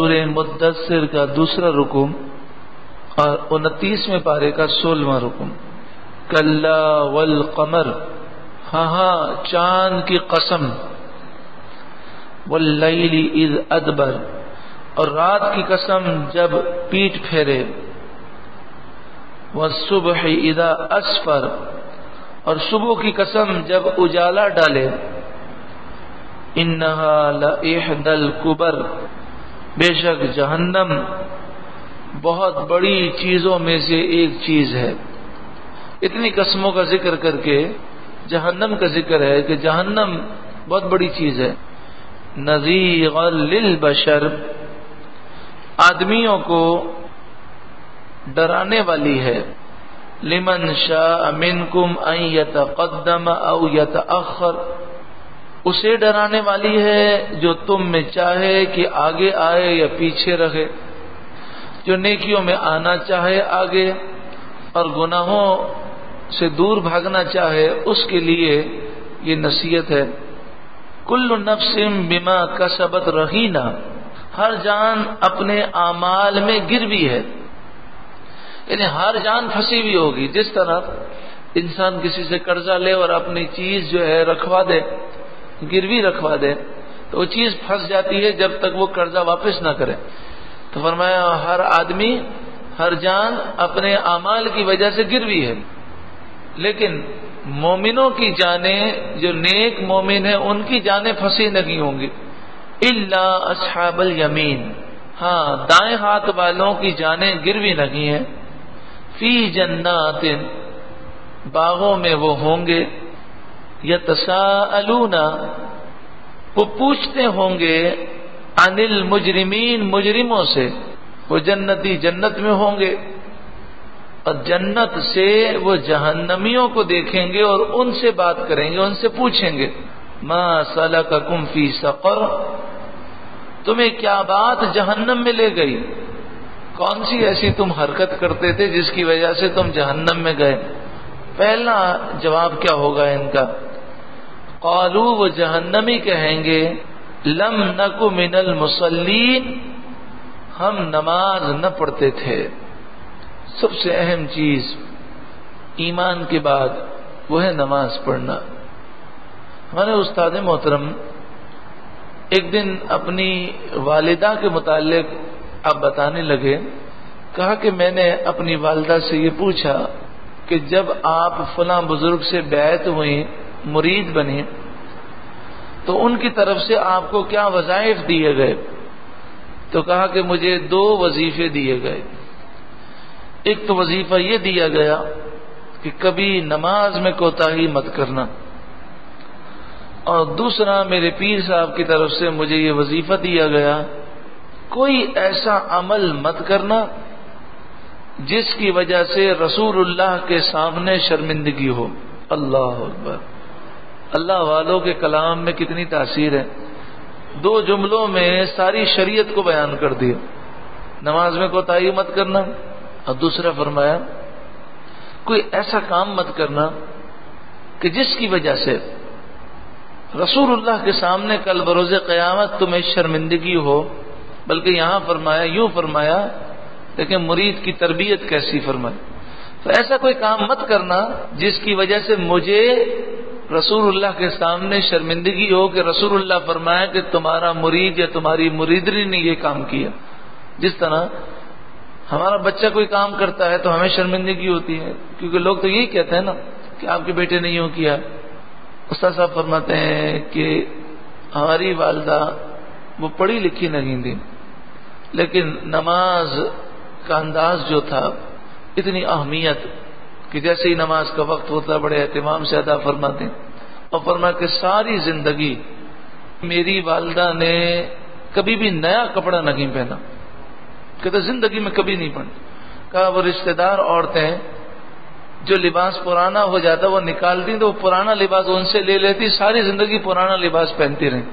سورہ مدثر کا دوسرا رکوع اور 29ویں پارے کا 16واں رکوع. کلا والقمر، ہاں چاند کی قسم، واللیل اذ ادبر، اور رات کی قسم جب پیٹ پھیرے، والصبح اذا اسفر، اور صبح کی قسم جب اجالا ڈالے. انہا لإحدى الکبر، بے شک جہنم بہت بڑی چیزوں میں سے ایک چیز ہے. اتنی قسموں کا ذکر کر کے جہنم کا ذکر ہے کہ جہنم بہت بڑی چیز ہے. نذیرا للبشر، آدمیوں کو ڈرانے والی ہے. لمن شاء منکم ان یتقدم او یتأخر، اسے ڈرانے والی ہے جو تم میں چاہے کہ آگے آئے یا پیچھے رہے، جو نیکیوں میں آنا چاہے آگے اور گناہوں سے دور بھاگنا چاہے اس کے لیے یہ نصیحت ہے. کل نفس بما کسبت رہینہ، ہر جان اپنے اعمال میں گروی ہے، یعنی ہر جان پھنسی ہوئی ہوگی. جس طرح انسان کسی سے قرضہ لے اور اپنی چیز جو ہے رکھوا دے، گروی رکھوا دے، تو وہ چیز پھنس جاتی ہے جب تک وہ قرضہ واپس نہ کرے. تو فرمایا ہر آدمی، ہر جان اپنے اعمال کی وجہ سے گروی ہے، لیکن مومنوں کی جانیں، جو نیک مومن ہیں ان کی جانیں پھنسی نہیں ہوں گی. الا اصحاب الیمین، ہاں دائیں ہاتھ والوں کی جانیں گروی نہیں ہیں. فی جنات، باغوں میں وہ ہوں گے. یتساءلون، وہ پوچھتے ہوں گے. عن المجرمین، مجرموں سے. وہ جنتی جنت میں ہوں گے اور جنت سے وہ جہنمیوں کو دیکھیں گے اور ان سے بات کریں گے، ان سے پوچھیں گے ما سلککم فی سقر، تمہیں کیا بات جہنم میں لے گئی، کون سی ایسی تم حرکت کرتے تھے جس کی وجہ سے تم جہنم میں گئے. پہلا جواب کیا ہوگا ان کا؟ قالوا، وہ جہنمی کہیں گے لم نک من المصلین، ہم نماز نہ پڑھتے تھے. سب سے اہم چیز ایمان کے بعد وہ ہے نماز پڑھنا. ہمارے استاد محترم ایک دن اپنی والدہ کے متعلق آپ بتانے لگے. کہا کہ میں نے اپنی والدہ سے یہ پوچھا کہ جب آپ فلاں بزرگ سے بیعت ہوئی، مرید بنی، تو ان کی طرف سے آپ کو کیا وظائف دیے گئے؟ تو کہا کہ مجھے 2 وظیفے دیے گئے. ایک تو وظیفہ یہ دیا گیا کہ کبھی نماز میں کوتاہی مت کرنا، اور دوسرا میرے پیر صاحب کی طرف سے مجھے یہ وظیفہ دیا گیا کوئی ایسا عمل مت کرنا جس کی وجہ سے رسول اللہ کے سامنے شرمندگی ہو. اللہ اکبر! اللہ والوں کے کلام میں کتنی تاثیر ہے. 2 جملوں میں ساری شریعت کو بیان کر دیا. نماز میں کوتاہی مت کرنا، اور دوسرا فرمایا کوئی ایسا کام مت کرنا کہ جس کی وجہ سے رسول اللہ کے سامنے کل بروز قیامت تمہیں شرمندگی ہو. بلکہ یہاں فرمایا، یوں فرمایا، لیکن مرید کی تربیت کیسی فرمائی. تو ایسا کوئی کام مت کرنا جس کی وجہ سے مجھے رسول اللہ کے سامنے شرمندگی ہو کہ رسول اللہ فرمایا کہ تمہارا مرید یا تمہاری مریدنی نے یہ کام کیا. جس طرح ہمارا بچہ کوئی کام کرتا ہے تو ہمیں شرمندگی ہوتی ہے، کیونکہ لوگ تو یہی کہتے ہیں نا کہ آپ کے بیٹے نے یوں کیا. استاد صاحب فرماتے ہیں کہ ہماری والدہ وہ پڑھی لکھی نہیں تھی، لیکن نماز کا انداز جو تھا، اتنی اہمیت کہ جیسے ہی نماز کا وقت ہوتا بڑے اہتمام سے ادا فرماتے ہیں. اور فرمایا کہ ساری زندگی میری والدہ نے کبھی بھی نیا کپڑا نہیں پہنا، کہتے زندگی میں کبھی نہیں پہنا. کہا وہ رشتہ دار عورتیں جو لباس پرانا ہو جاتا وہ نکالتی تو وہ پرانا لباس ان سے لے لیتی، ساری زندگی پرانا لباس پہنتی رہی.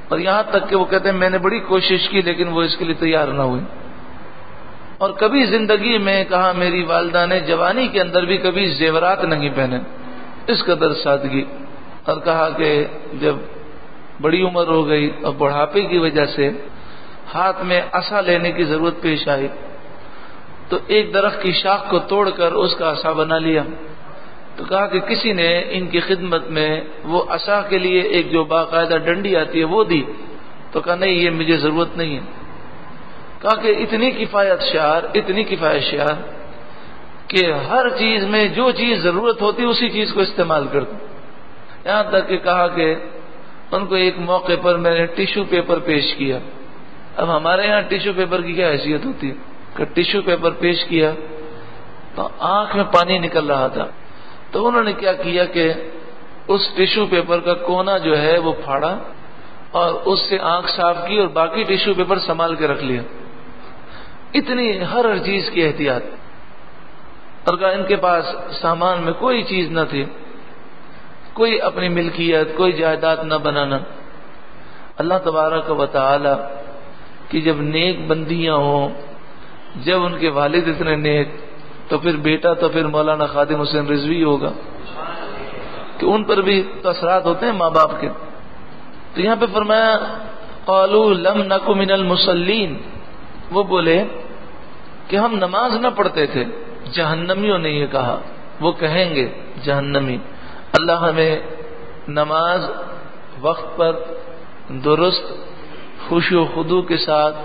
اور یہاں تک کہ وہ کہتے ہیں میں نے بڑی کوشش کی لیکن وہ اس کے لیے تیار نہ ہوئی. اور کبھی زندگی میں کہا میری والدہ نے جوانی کے اندر بھی کبھی زیورات نہیں پہنے، اس قدر سادگی. اور کہا کہ جب بڑی عمر ہو گئی اور بڑھاپے کی وجہ سے ہاتھ میں عصا لینے کی ضرورت پیش آئی تو ایک درخت کی شاخ کو توڑ کر اس کا عصا بنا لیا. تو کہا کہ کسی نے ان کی خدمت میں وہ عصا کے لیے ایک جو باقاعدہ ڈنڈی آتی ہے وہ دی. تو کہا نہیں یہ مجھے ضرورت نہیں ہے. کہا کہ اتنی کفایت شعار کہ ہر چیز میں جو چیز ضرورت ہوتی اسی چیز کو استعمال کرتا. یہاں تک کہ کہا کہ ان کو ایک موقع پر میں نے ٹیشو پیپر پیش کیا. اب ہمارے یہاں ٹیشو پیپر کی کیا حیثیت ہوتی ہے کہ ٹیشو پیپر پیش کیا تو آنکھ میں پانی نکل رہا تھا. تو انہوں نے کیا کیا کہ اس ٹیشو پیپر کا کونا جو ہے وہ پھاڑا اور اس سے آنکھ صاف کی اور باقی ٹیشو پیپر سنبھال کے رکھ لیا. اتنی ہر چیز کی احتیاط. اور کہا ان کے پاس سامان میں کوئی چیز نہ تھی, کوئی اپنی ملکیت, کوئی جائیداد نہ بنانا. اللہ تبارک و تعالی کی جب نیک بندیاں ہوں, جب ان کے والد اتنے نیک, تو پھر بیٹا تو پھر مولانا خادم حسین رضوی ہوگا کہ ان پر بھی تو اثرات ہوتے ہیں ماں باپ کے. تو یہاں پہ فرمایا قالوا لم نک من المصلین, وہ بولے کہ ہم نماز نہ پڑھتے تھے. جہنمیوں نے یہ کہا, وہ کہیں گے جہنمی, اللہ ہمیں نماز وقت پر درست خشوع و خضوع کے ساتھ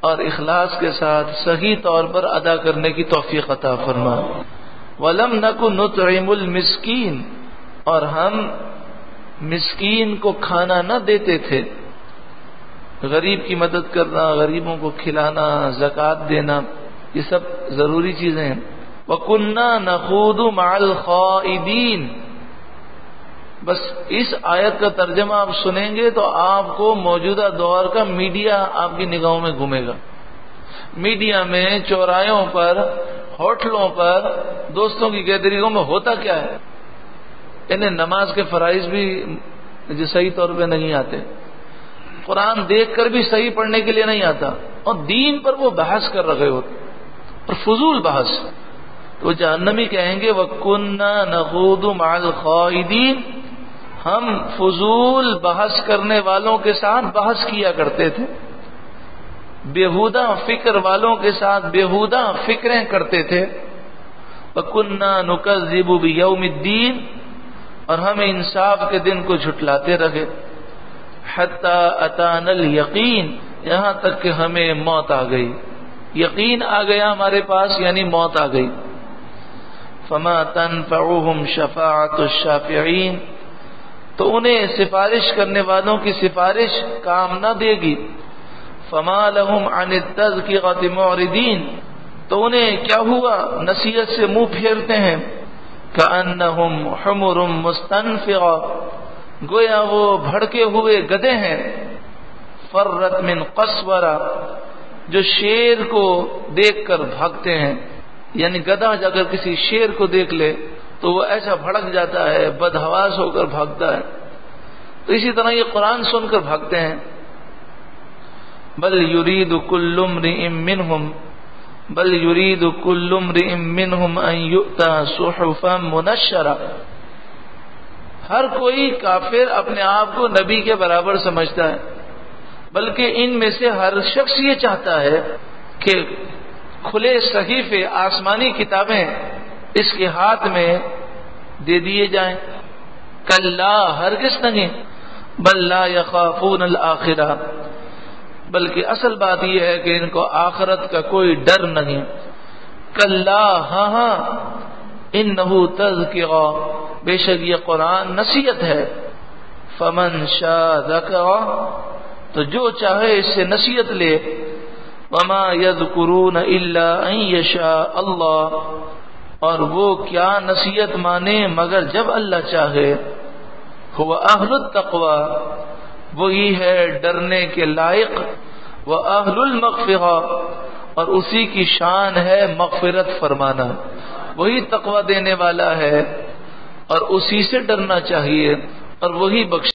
اور اخلاص کے ساتھ صحیح طور پر ادا کرنے کی توفیق عطا فرما. وَلَمْ نَكُ نُطْعِمُ الْمِسْكِينَ, اور ہم مسکین کو کھانا نہ دیتے تھے. غریب کی مدد کرنا, غریبوں کو کھلانا, زکوٰۃ دینا, یہ سب ضروری چیزیں ہیں. وَكُنَّا نَخُوضُ مَعَ الْخَائِضِينَ, بس اس آیت کا ترجمہ آپ سنیں گے تو آپ کو موجودہ دور کا میڈیا آپ کی نگاہوں میں گھومے گا. میڈیا میں چوراہوں پر, ہوٹلوں پر, دوستوں کی گیدرنگوں میں ہوتا کیا ہے؟ انہیں نماز کے فرائض بھی صحیح طور پہ نہیں آتے, قرآن دیکھ کر بھی صحیح پڑھنے کے لیے نہیں آتا, اور دین پر وہ بحث کر رہے ہوتے اور فضول بحث. تو جہنمی کہیں گے وَكُنَّا نَخُوضُ مَعَ الْخَائِضِينَ, ہم فضول بحث کرنے والوں کے ساتھ بحث کیا کرتے تھے, بیہودہ فکر والوں کے ساتھ بیہودہ فکریں کرتے تھے. وَكُنَّا نُكَذِّبُ بِيَوْمِ الدِّينِ, اور ہم انصاف کے دن کو جھٹلاتے رہے. حَتَّى أَتَانَا الْيَقِينَ, یہاں تک کہ ہمیں موت آ گئی, یقین آ گیا ہمارے پاس, یعنی موت آ گئی. فَمَا تَنفَعُهُمْ شَفَاعَةُ الشَّافِعِينَ, تو انہیں سفارش کرنے والوں کی سفارش کام نہ دے گی. فَمَا لَهُمْ عَنِ التَّذْكِرَةِ مُعْرِضِينَ, تو انہیں کیا ہوا نصیحت سے منہ پھیرتے ہیں. كَأَنَّهُمْ حُمُرٌ مُسْتَنفِرَةٌ, گویا وہ بھڑکے ہوئے گدھے ہیں. فَرَّتْ مِنْ قَسْوَرَةٍ, جو شیر کو دیکھ کر بھاگتے ہیں. یعنی گدھا اگر کسی شیر کو دیکھ لے تو وہ ایسا بھڑک جاتا ہے, بدحواس ہو کر بھاگتا ہے. تو اسی طرح یہ قرآن سن کر بھاگتے ہیں. بل یرید کل امرئ منہم, بل یرید کل امرئ منہم ان یؤتی صحفا منشرہ, ہر کوئی کافر اپنے آپ کو نبی کے برابر سمجھتا ہے, بلکہ ان میں سے ہر شخص یہ چاہتا ہے کہ کھلے صحیفے, آسمانی کتابیں اس کے ہاتھ میں دے دیے جائیں. کلا, ہرگز نہیں. بل لا یخافون الآخرہ, بلکہ اصل بات یہ ہے کہ ان کو آخرت کا کوئی ڈر نہیں. کلا, ہاں, انہ تذکرہ, بے شک یہ قرآن نصیحت ہے. فمن شاء ذکرہ, تو جو چاہے اس سے نصیحت لے. وما یذکرون الا ان یشاء اللہ, اور وہ کیا نصیحت مانے مگر جب اللہ چاہے. هو اہل التقوی, وہی ہے ڈرنے کے لائق. واہل المغفرہ, اور اسی کی شان ہے مغفرت فرمانا. وہی تقوی دینے والا ہے اور اسی سے ڈرنا چاہیے اور وہی بخش